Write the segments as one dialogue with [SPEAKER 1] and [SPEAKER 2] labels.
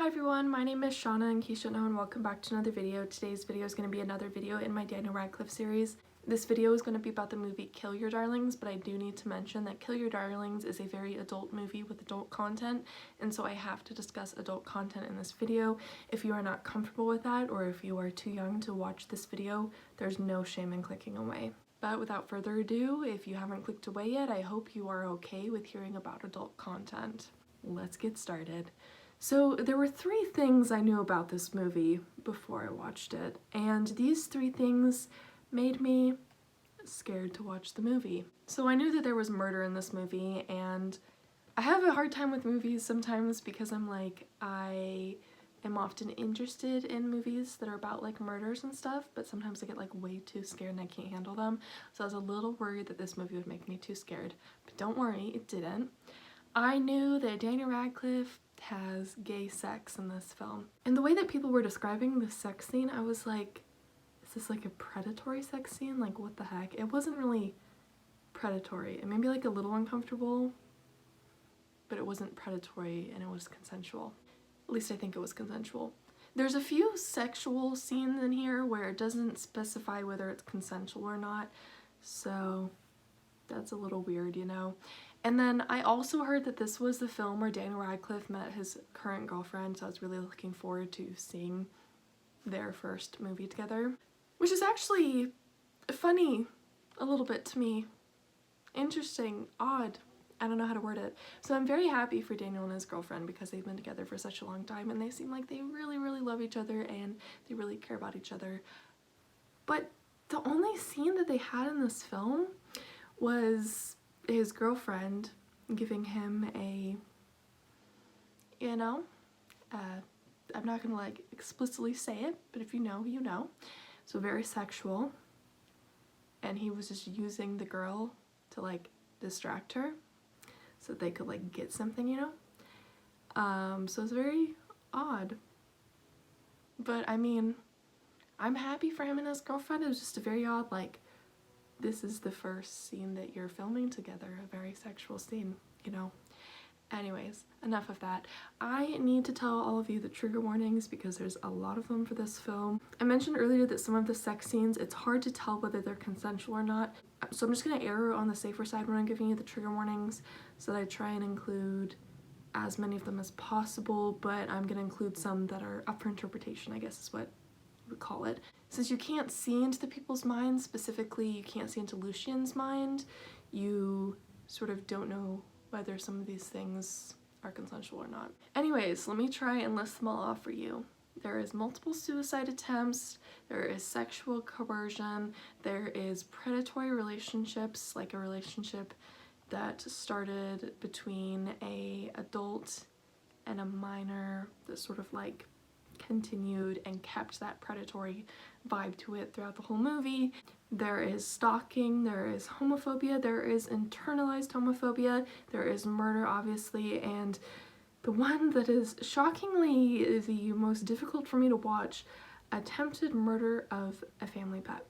[SPEAKER 1] Hi everyone, my name is Shauna in case you don't know, and welcome back to another video. Today's video is going to be another video in my Daniel Radcliffe series. This video is going to be about the movie Kill Your Darlings, but I do need to mention that Kill Your Darlings is a very adult movie with adult content, and so I have to discuss adult content in this video. If you are not comfortable with that, or if you are too young to watch this video, there's no shame in clicking away. But without further ado, if you haven't clicked away yet, I hope you are okay with hearing about adult content. Let's get started. So there were three things I knew about this movie before I watched it, and these three things made me scared to watch the movie. So I knew that there was murder in this movie, and I have a hard time with movies sometimes because I am often interested in movies that are about like murders and stuff, but sometimes I get like way too scared and I can't handle them. So I was a little worried that this movie would make me too scared, but don't worry, it didn't. I knew that Daniel Radcliffe has gay sex in this film. And the way that people were describing the sex scene, I was like, is this like a predatory sex scene? Like, what the heck? It wasn't really predatory. It made me like a little uncomfortable, but it wasn't predatory and it was consensual. At least I think it was consensual. There's a few sexual scenes in here where it doesn't specify whether it's consensual or not, so that's a little weird, you know? And then I also heard that this was the film where Daniel Radcliffe met his current girlfriend, so I was really looking forward to seeing their first movie together. Which is actually funny a little bit to me. Interesting, odd. I don't know how to word it. So I'm very happy for Daniel and his girlfriend because they've been together for such a long time and they seem like they really, really love each other and they really care about each other. But the only scene that they had in this film was his girlfriend giving him a, you know, I'm not gonna like explicitly say it, but if you know, you know. So very sexual, and he was just using the girl to like distract her so that they could like get something, you know. So it's very odd, but I mean, I'm happy for him and his girlfriend. It was just a very odd, like, this is the first scene that you're filming together, a very sexual scene, you know. Anyways, enough of that. I need to tell all of you the trigger warnings because there's a lot of them for this film. I mentioned earlier that some of the sex scenes, it's hard to tell whether they're consensual or not, so I'm just going to err on the safer side when I'm giving you the trigger warnings so that I try and include as many of them as possible, but I'm going to include some that are up for interpretation, I guess is what we call it. Since you can't see into the people's minds, specifically you can't see into Lucian's mind, you sort of don't know whether some of these things are consensual or not. Anyways, let me try and list them all off for you. There is multiple suicide attempts, there is sexual coercion, there is predatory relationships, like a relationship that started between a adult and a minor that sort of like continued and kept that predatory vibe to it throughout the whole movie. There is stalking, there is homophobia, there is internalized homophobia, there is murder obviously, and the one that is shockingly the most difficult for me to watch, attempted murder of a family pet.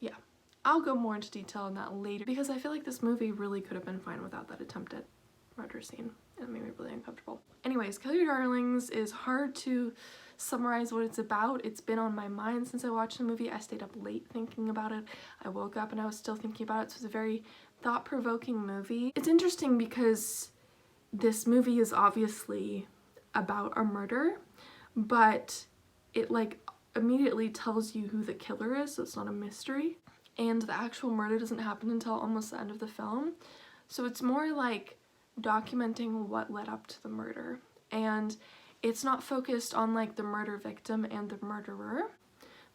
[SPEAKER 1] Yeah, I'll go more into detail on that later because I feel like this movie really could have been fine without that attempted murder scene. It made me really uncomfortable. Anyways, Kill Your Darlings is hard to summarize what it's about. It's been on my mind since I watched the movie. I stayed up late thinking about it. I woke up and I was still thinking about it, so it's a very thought-provoking movie. It's interesting because this movie is obviously about a murder, but it like immediately tells you who the killer is, so it's not a mystery. And the actual murder doesn't happen until almost the end of the film. So it's more like documenting what led up to the murder, and it's not focused on like the murder victim and the murderer,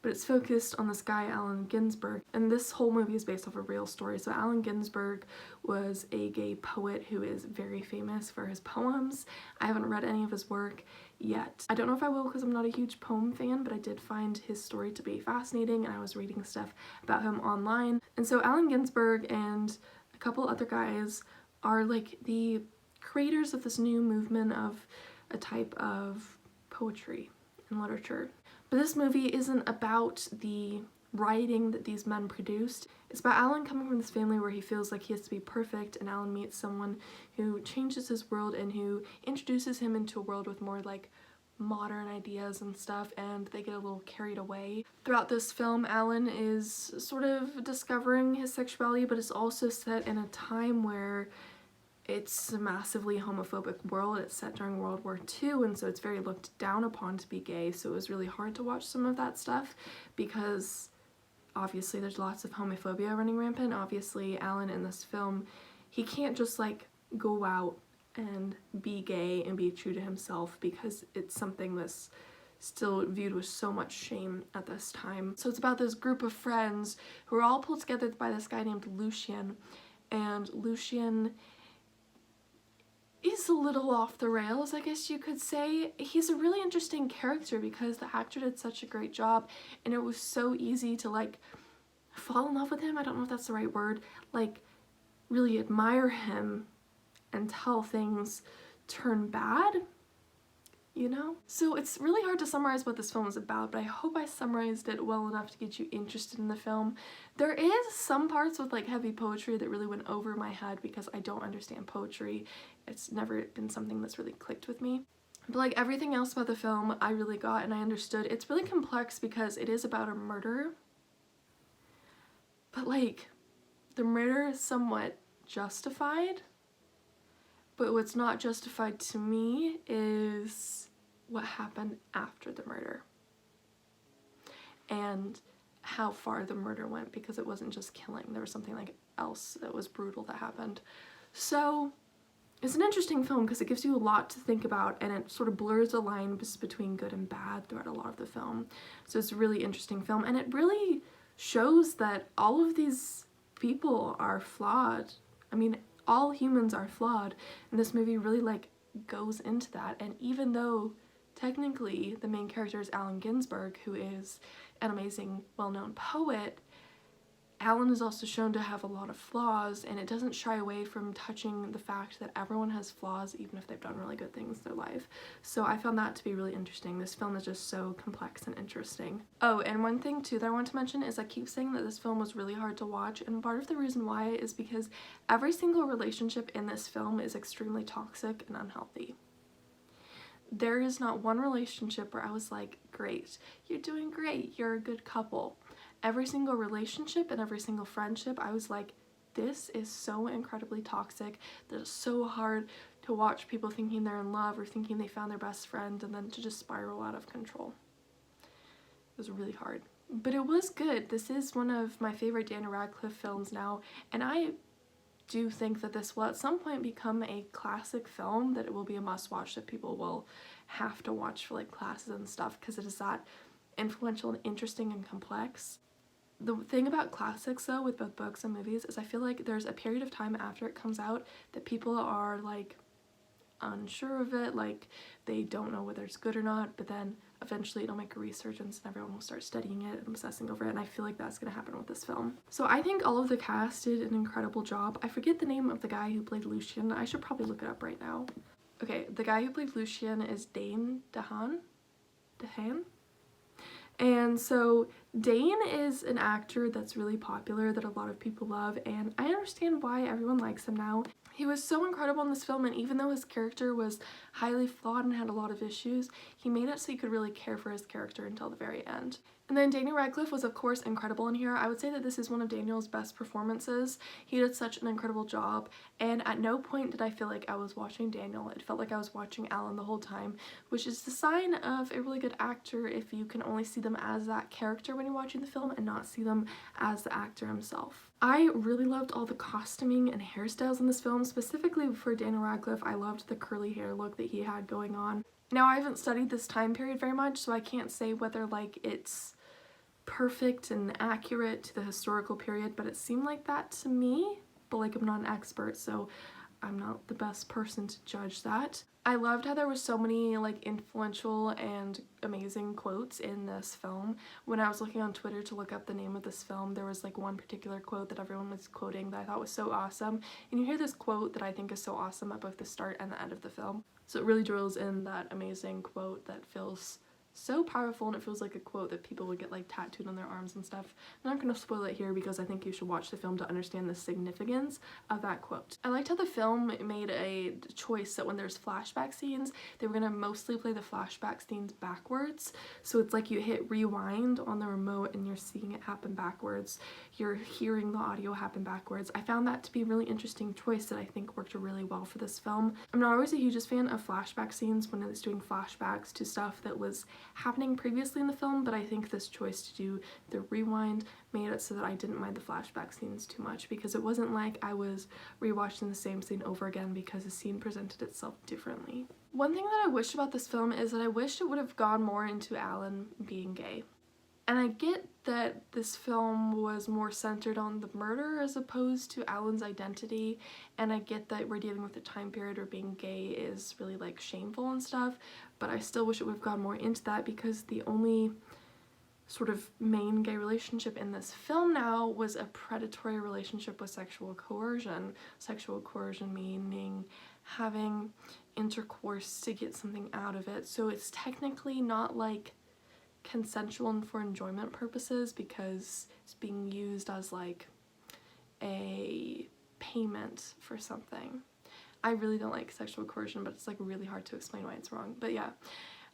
[SPEAKER 1] but it's focused on this guy Allen Ginsberg, and this whole movie is based off a real story. So Allen Ginsberg was a gay poet who is very famous for his poems. I haven't read any of his work yet. I don't know if I will because I'm not a huge poem fan, but I did find his story to be fascinating and I was reading stuff about him online. And so Allen Ginsberg and a couple other guys are like the creators of this new movement of a type of poetry and literature. But this movie isn't about the writing that these men produced. It's about Alan coming from this family where he feels like he has to be perfect, and Alan meets someone who changes his world and who introduces him into a world with more like modern ideas and stuff, and they get a little carried away. Throughout this film, Alan is sort of discovering his sexuality, but it's also set in a time where it's a massively homophobic world. It's set during World War II, and so it's very looked down upon to be gay, so it was really hard to watch some of that stuff because obviously there's lots of homophobia running rampant. Obviously Alan in this film, he can't just like go out and be gay and be true to himself because it's something that's still viewed with so much shame at this time. So it's about this group of friends who are all pulled together by this guy named Lucien, and Lucien is a little off the rails, I guess you could say. He's a really interesting character because the actor did such a great job, and it was so easy to like fall in love with him. I don't know if that's the right word. Like really admire him until things turn bad, you know? So it's really hard to summarize what this film is about, but I hope I summarized it well enough to get you interested in the film. There is some parts with like heavy poetry that really went over my head because I don't understand poetry. It's never been something that's really clicked with me. But like everything else about the film I really got and I understood. It's really complex because it is about a murder, but like the murder is somewhat justified. But what's not justified to me is what happened after the murder and how far the murder went, because it wasn't just killing. There was something like else that was brutal that happened. So it's an interesting film because it gives you a lot to think about, and it sort of blurs the lines between good and bad throughout a lot of the film. So it's a really interesting film, and it really shows that all of these people are flawed. I mean, all humans are flawed, and this movie really like goes into that. And even though technically the main character is Allen Ginsberg, who is an amazing well-known poet, Alan is also shown to have a lot of flaws, and it doesn't shy away from touching the fact that everyone has flaws even if they've done really good things in their life. So I found that to be really interesting. This film is just so complex and interesting. Oh, and one thing too that I want to mention is I keep saying that this film was really hard to watch, and part of the reason why is because every single relationship in this film is extremely toxic and unhealthy. There is not one relationship where I was like, great, you're doing great, you're a good couple. Every single relationship and every single friendship, I was like, this is so incredibly toxic that it's so hard to watch people thinking they're in love or thinking they found their best friend and then to just spiral out of control. It was really hard, but it was good. This is one of my favorite Daniel Radcliffe films now, and I do think that this will at some point become a classic film, that it will be a must-watch that people will have to watch for like classes and stuff because it is that influential and interesting and complex. The thing about classics though with both books and movies is I feel like there's a period of time after it comes out that people are like unsure of it, like they don't know whether it's good or not, but then eventually it'll make a resurgence and everyone will start studying it and obsessing over it, and I feel like that's gonna happen with this film. So I think all of the cast did an incredible job. I forget the name of the guy who played Lucien. I should probably look it up right now. Okay, the guy who played Lucien is Dane DeHaan. And so Dane is an actor that's really popular, that a lot of people love, and I understand why everyone likes him now. He was so incredible in this film, and even though his character was highly flawed and had a lot of issues, he made it so you could really care for his character until the very end. And then Daniel Radcliffe was of course incredible in here. I would say that this is one of Daniel's best performances. He did such an incredible job, and at no point did I feel like I was watching Daniel. It felt like I was watching Alan the whole time, which is the sign of a really good actor if you can only see them as that character when you're watching the film and not see them as the actor himself. I really loved all the costuming and hairstyles in this film. Specifically for Daniel Radcliffe, I loved the curly hair look that he had going on. Now, I haven't studied this time period very much, so I can't say whether like it's perfect and accurate to the historical period, but it seemed like that to me. But like, I'm not an expert, so I'm not the best person to judge that. I loved how there were so many like influential and amazing quotes in this film. When I was looking on Twitter to look up the name of this film, there was like one particular quote that everyone was quoting that I thought was so awesome. And you hear this quote that I think is so awesome at both the start and the end of the film. So it really drills in that amazing quote that feels so powerful, and it feels like a quote that people would get like tattooed on their arms and stuff. I'm not going to spoil it here because I think you should watch the film to understand the significance of that quote. I liked how the film made a choice that when there's flashback scenes, they were going to mostly play the flashback scenes backwards. So it's like you hit rewind on the remote and you're seeing it happen backwards. You're hearing the audio happen backwards. I found that to be a really interesting choice that I think worked really well for this film. I'm not always a hugest fan of flashback scenes when it's doing flashbacks to stuff that was happening previously in the film, but I think this choice to do the rewind made it so that I didn't mind the flashback scenes too much, because it wasn't like I was rewatching the same scene over again because the scene presented itself differently. One thing that I wished about this film is that I wished it would have gone more into Alan being gay. And I get that this film was more centered on the murder as opposed to Alan's identity, and I get that we're dealing with a time period where being gay is really like shameful and stuff, but I still wish it would have gone more into that, because the only sort of main gay relationship in this film now was a predatory relationship with sexual coercion. Sexual coercion meaning having intercourse to get something out of it. So it's technically not like consensual and for enjoyment purposes, because it's being used as like a payment for something. I really don't like sexual coercion, but it's like really hard to explain why it's wrong. But yeah,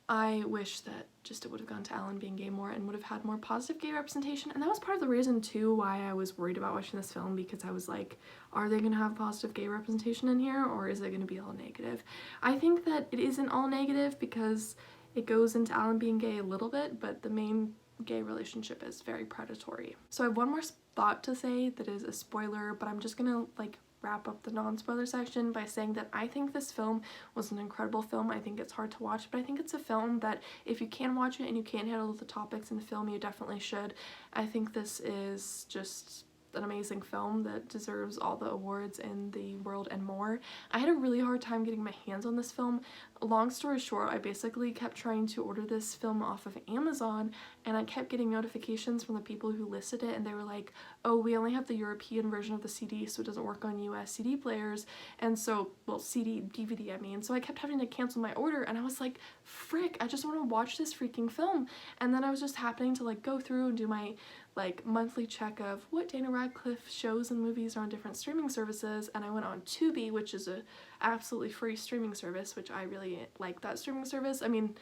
[SPEAKER 1] I wish that just it would have gone to Alan being gay more and would have had more positive gay representation. And that was part of the reason too why I was worried about watching this film, because I was like, are they gonna have positive gay representation in here, or is it gonna be all negative? I think that it isn't all negative, because it goes into Alan being gay a little bit, but the main gay relationship is very predatory. So I have one more thought to say that is a spoiler, but I'm just gonna like wrap up the non-spoiler section by saying that I think this film was an incredible film. I think it's hard to watch, but I think it's a film that if you can watch it and you can handle the topics in the film, you definitely should. I think this is just an amazing film that deserves all the awards in the world and more. I had a really hard time getting my hands on this film. Long story short, I basically kept trying to order this film off of Amazon, and I kept getting notifications from the people who listed it, and they were like, oh, we only have the European version of the CD, so it doesn't work on US CD players, and so, well, DVD I mean, so I kept having to cancel my order, and I was like, frick, I just want to watch this freaking film. And then I was just happening to like go through and do my like monthly check of what Daniel Radcliffe shows and movies are on different streaming services, and I went on Tubi, which is a absolutely free streaming service, which I really like that streaming service. I mean,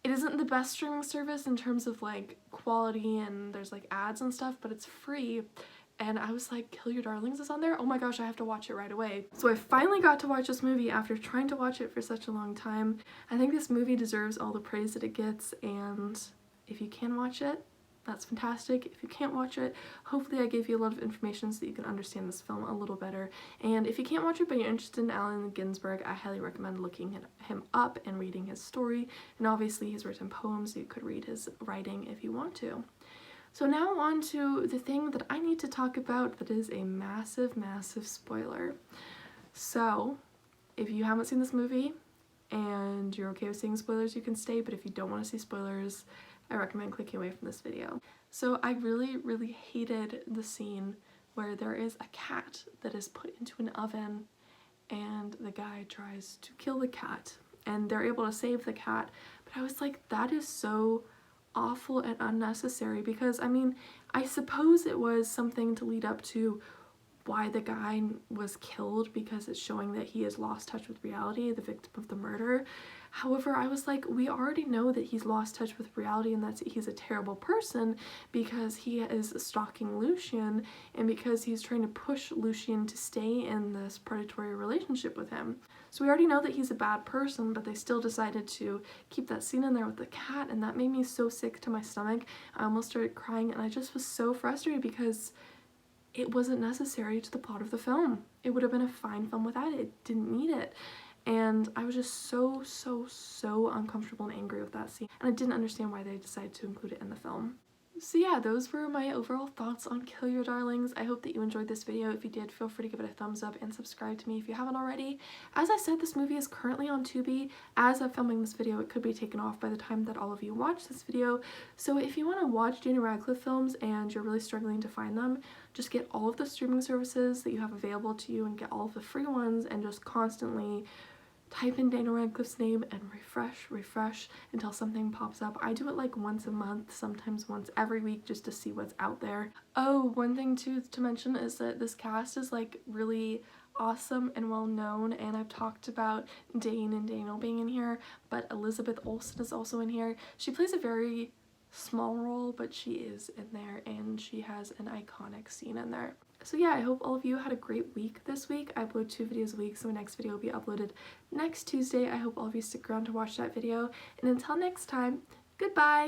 [SPEAKER 1] it isn't the best streaming service in terms of like quality and there's like ads and stuff, but it's free. And I was like, Kill Your Darlings is on there? Oh my gosh, I have to watch it right away. So I finally got to watch this movie after trying to watch it for such a long time. I think this movie deserves all the praise that it gets, and if you can watch it, that's fantastic. If you can't watch it, hopefully I gave you a lot of information so that you can understand this film a little better. And if you can't watch it but you're interested in Allen Ginsberg, I highly recommend looking him up and reading his story. And obviously he's written poems, so you could read his writing if you want to. So now on to the thing that I need to talk about that is a massive, massive spoiler. So if you haven't seen this movie and you're okay with seeing spoilers, you can stay, but if you don't want to see spoilers, I recommend clicking away from this video. So I really, really hated the scene where there is a cat that is put into an oven and the guy tries to kill the cat and they're able to save the cat. But I was like, that is so awful and unnecessary, because I mean, I suppose it was something to lead up to why the guy was killed, because it's showing that he has lost touch with reality, the victim of the murder. However, I was like, we already know that he's lost touch with reality and that he's a terrible person because he is stalking Lucien and because he's trying to push Lucien to stay in this predatory relationship with him. So we already know that he's a bad person, but they still decided to keep that scene in there with the cat, and that made me so sick to my stomach. I almost started crying, and I just was so frustrated because it wasn't necessary to the plot of the film. It would have been a fine film without it. It didn't need it. And I was just so uncomfortable and angry with that scene. And I didn't understand why they decided to include it in the film. So yeah, those were my overall thoughts on Kill Your Darlings. I hope that you enjoyed this video. If you did, feel free to give it a thumbs up and subscribe to me if you haven't already. As I said, this movie is currently on Tubi. As I'm filming this video, it could be taken off by the time that all of you watch this video. So if you want to watch Daniel Radcliffe films and you're really struggling to find them, just get all of the streaming services that you have available to you and get all of the free ones and just constantly type in Daniel Radcliffe's name and refresh until something pops up. I do it like once a month, sometimes once every week, just to see what's out there. Oh, one thing too to mention is that this cast is like really awesome and well known, and I've talked about Dane and Daniel being in here, but Elizabeth Olsen is also in here. She plays a very small role, but she is in there, and she has an iconic scene in there. So yeah, I hope all of you had a great week this week. I upload 2 videos a week, so my next video will be uploaded next Tuesday. I hope all of you stick around to watch that video, and until next time, goodbye!